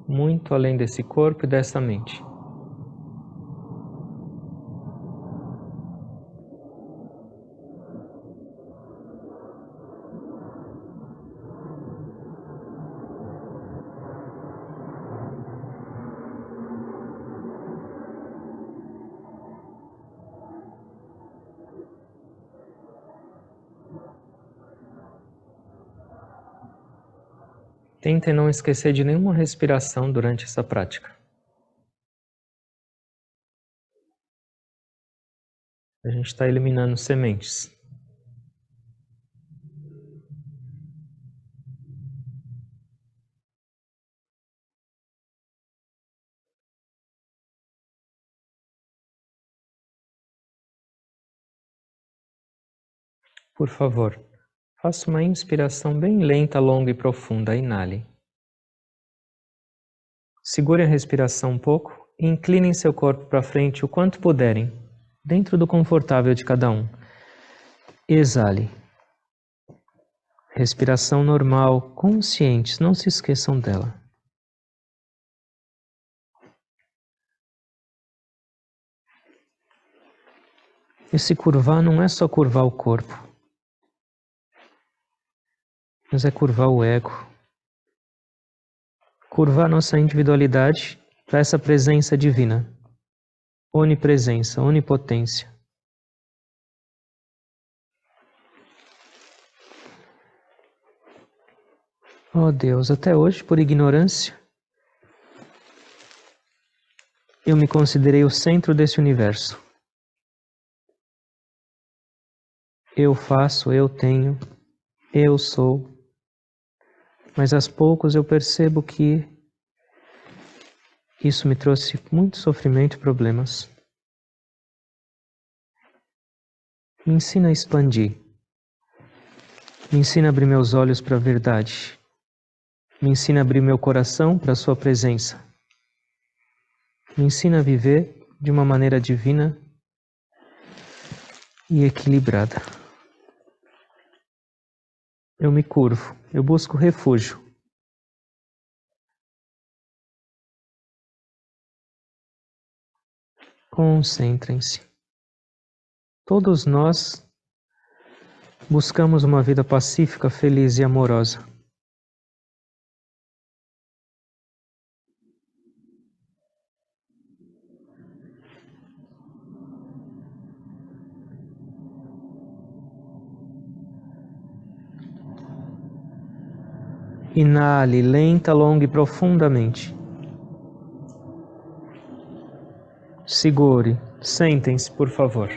Muito além desse corpo e dessa mente. Tentem não esquecer de nenhuma respiração durante essa prática. A gente está eliminando sementes. Por favor, faça uma inspiração bem lenta, longa e profunda. Inale. Segure a respiração um pouco e inclinem seu corpo para frente o quanto puderem, dentro do confortável de cada um. Exale. Respiração normal, conscientes, não se esqueçam dela. Esse curvar não é só curvar o corpo, mas é curvar o ego. Curvar nossa individualidade para essa presença divina. Onipresença, onipotência. Oh Deus, até hoje, por ignorância, eu me considerei o centro desse universo. Eu faço, eu tenho, eu sou. Mas aos poucos eu percebo que isso me trouxe muito sofrimento e problemas. Me ensina a expandir. Me ensina a abrir meus olhos para a verdade. Me ensina a abrir meu coração para a sua presença. me ensina a viver de uma maneira divina e equilibrada. Eu me curvo, eu busco refúgio. Concentrem-se. Todos nós buscamos uma vida pacífica, feliz e amorosa. Inale lenta, longa e profundamente. Segure. Sentem-se, por favor.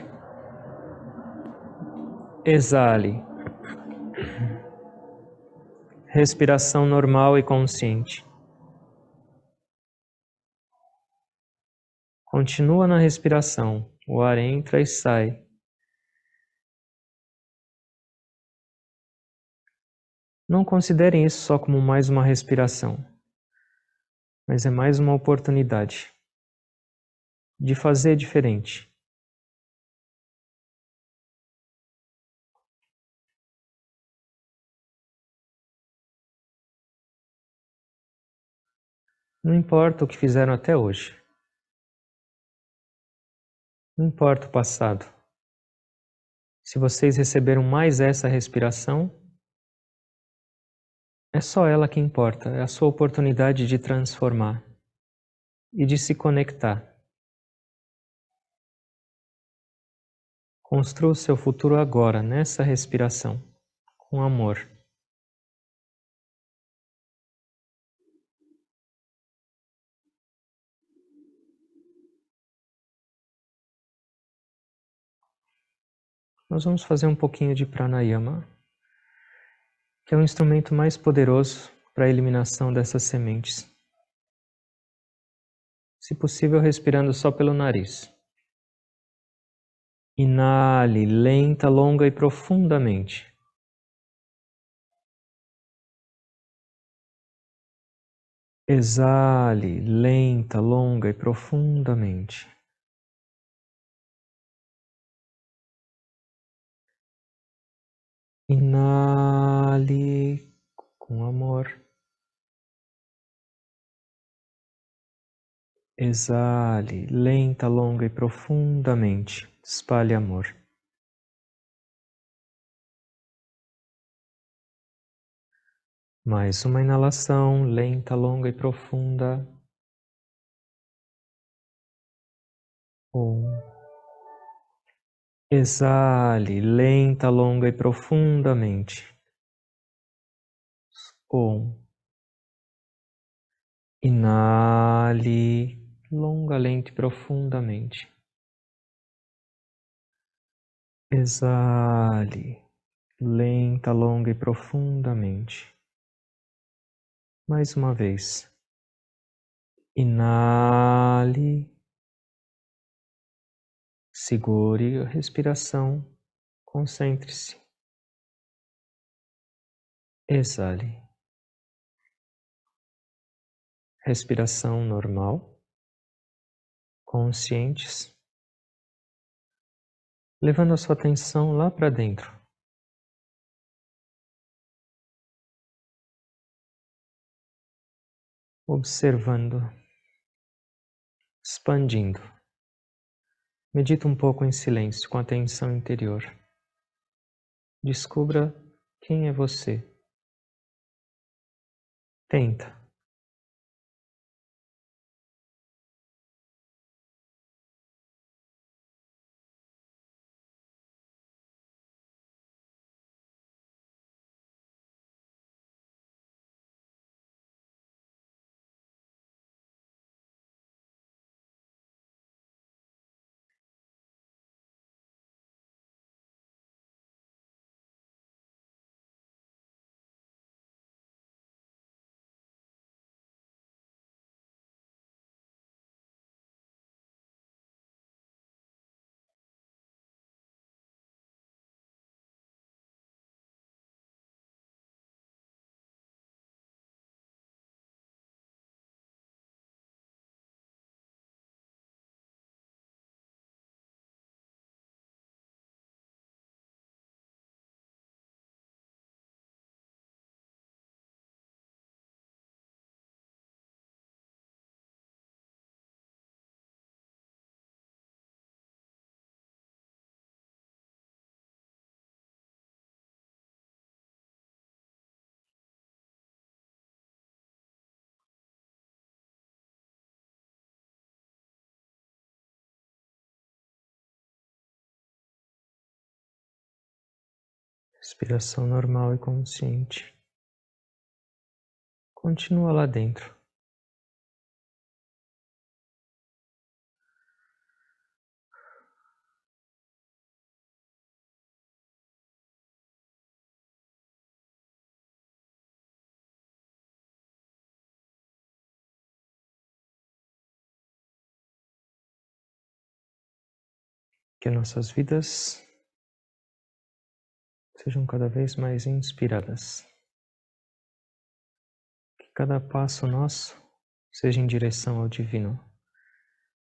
Exale. Respiração normal e consciente. Continua na respiração. O ar entra e sai. Não considerem isso só como mais uma respiração, mas é mais uma oportunidade de fazer diferente. Não importa o que fizeram até hoje. Não importa o passado. Se vocês receberam mais essa respiração, é só ela que importa, é a sua oportunidade de transformar e de se conectar. Construa o seu futuro agora, nessa respiração, com amor. Nós vamos fazer um pouquinho de pranayama, que é o instrumento mais poderoso para a eliminação dessas sementes. Se possível, respirando só pelo nariz. Inale, lenta, longa e profundamente. Exale, lenta, longa e profundamente. Inale com amor. Exale, lenta, longa e profundamente. Espalhe amor. Mais uma inalação, lenta, longa e profunda. Exale, lenta, longa e profundamente. Inale, longa, lenta e profundamente. Exale, lenta, longa e profundamente. Mais uma vez. Inale. Segure a respiração. Concentre-se. Exale. Respiração normal. Conscientes. Levando a sua atenção lá para dentro. Observando. Expandindo. Medita um pouco em silêncio, com atenção interior. Descubra quem é você. Tenta. Respiração normal e consciente. Continua lá dentro. Que nossas vidas sejam cada vez mais inspiradas. Que cada passo nosso seja em direção ao divino,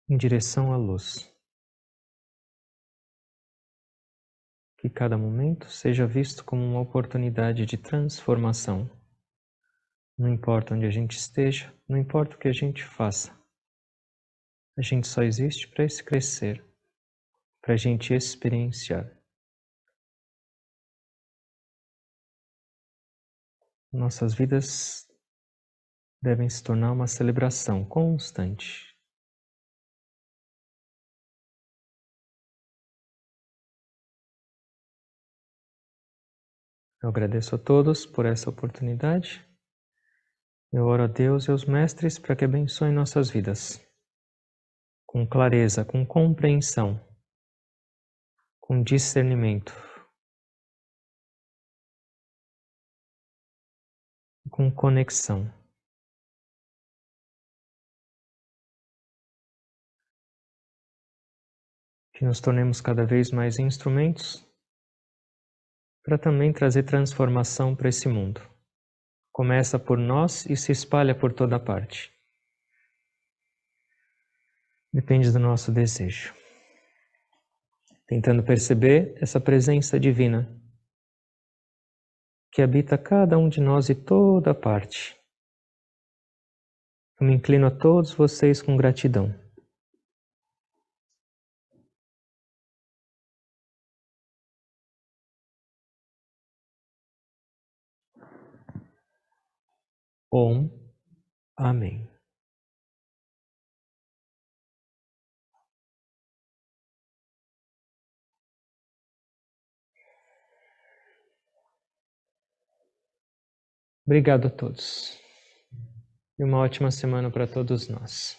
em direção à luz. Que cada momento seja visto como uma oportunidade de transformação. Não importa onde a gente esteja, não importa o que a gente faça. A gente só existe para esse crescer, para a gente experienciar. Nossas vidas devem se tornar uma celebração constante. Eu agradeço a todos por essa oportunidade. Eu oro a Deus e aos mestres para que abençoem nossas vidas, com clareza, com compreensão, com discernimento, com conexão. Que nos tornemos cada vez mais instrumentos para também trazer transformação para esse mundo. Começa por nós e se espalha por toda parte. Depende do nosso desejo. Tentando perceber essa presença divina que habita cada um de nós e toda parte. Eu me inclino a todos vocês com gratidão. Om. Amém. Obrigado a todos. E uma ótima semana para todos nós.